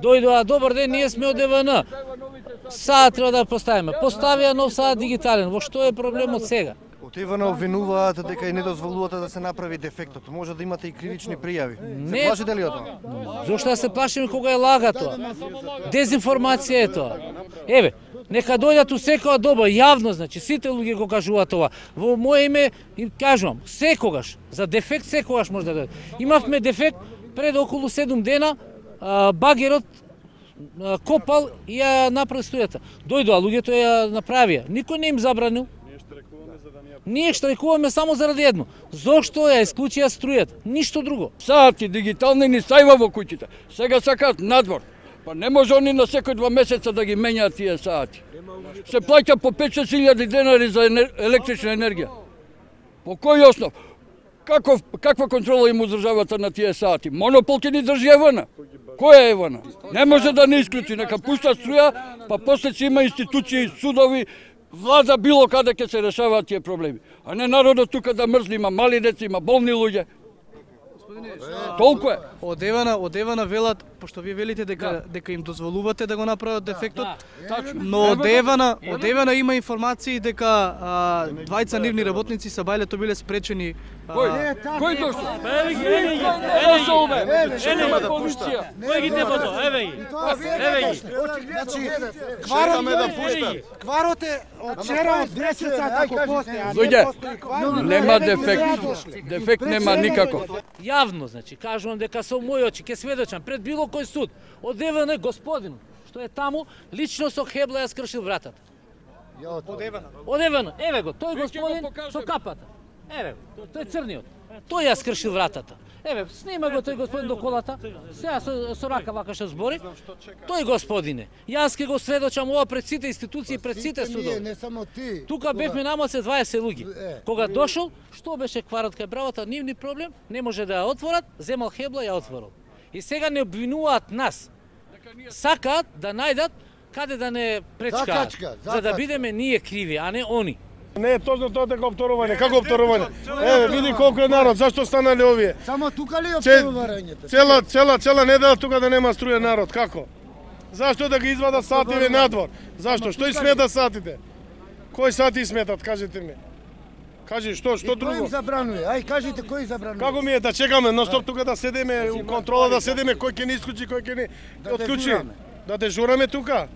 Дојдоа, добар ден, ние сме од ДВН. Саат треба да поставиме. Поставија нов саат дигитален. Во што е проблемот сега? Од ЕВН обвинуваат дека и не дозволувате да се направи дефектот. Може да имате и кривични пријави. Се плашите ли од тоа? Зошто да се плашиме кога е лага тоа? Дезинформација е тоа. Еве, нека дојдат у секоја доба, јавно, значи, сите луѓе го кажуваат тоа. Во моје име им кажувам, секогаш, за дефект секогаш може да дојде. Имавме дефект пред околу 7 дена, багерот копал и ја направи струјата. Дојдоа, луѓето ја направија. Никој не им забранил. Ние штрайкуваме само заради едно. Зошто ја исклучија струјата? Ништо друго. Саати дигитални ни стајва во куќите. Сега сакаат надвор. Па не може они на секој 2 месеца да ги менјаат тие саати. Се плаќа по 5-6 илјади денари за електрична енергија. По кој основ? Каква контрола има државата на тие саати? Монопол ќе ни држи ЕВН. Која е ЕВН? Не може да не исклучи, нека пушта струја, па после си има институции, судови, влада било каде ќе се решаваат тие проблеми. А не народот тука да мрзли, има мали деца, има болни луѓе. Толку е. Од ЕВН велат, пошто вие велите дека им дозволувате да го направат дефектот, но од ЕВН има информации дека двајца нивни работници са бајлето биле спречени. Кој дошол? Еве ги. Нема да пушта. Кој ги тепото? Еве ги. Значи, кварот е од вчера од 10 сата како постои. Луѓе, нема дефект. Дефект нема никако. Јавно, значи, кажувам дека со моји очи ќе сведочам пред било кој суд. Од ДВН господин, што е таму, лично со хебла ја скршил вратата. Од ЕВН, еве го, тој господин со капата. Еве го, тој црниот. Тој ја скршил вратата. Еве, снима го тој господин до колата. Сега со рака вака што збори. Тој господине, јас ќе го сведочам ова пред сите институции, пред сите судови. Не само ти. Тука бевме намаце 20 луѓе. Кога дошол, што беше кварот кај бравата, нивни проблем, не може да ја отворат, земал хебла ја отворил. И сега не обвинуваат нас. Сакаат да најдат каде да не пречкаат, за да бидеме ние криви, а не они. Не е точно тоа дека опторување. Како опторување? Еве, види колку е народ, зашто станале овие? Само тука ли опторувањето? Цела недела тука да нема струја народ, како? Зашто да ги извадат сативе надвор? Зашто? Што и смета сатите? Кои сати сметат, кажете ми? Кажи, што друго? Кој им забранува? Ај, кажите кој забранува? Како ми е да чекаме, ностоп тука да седеме, у контрола да седеме, кој ќе ни исклучи, кој ќе ни отклучи? Да дежураме тука?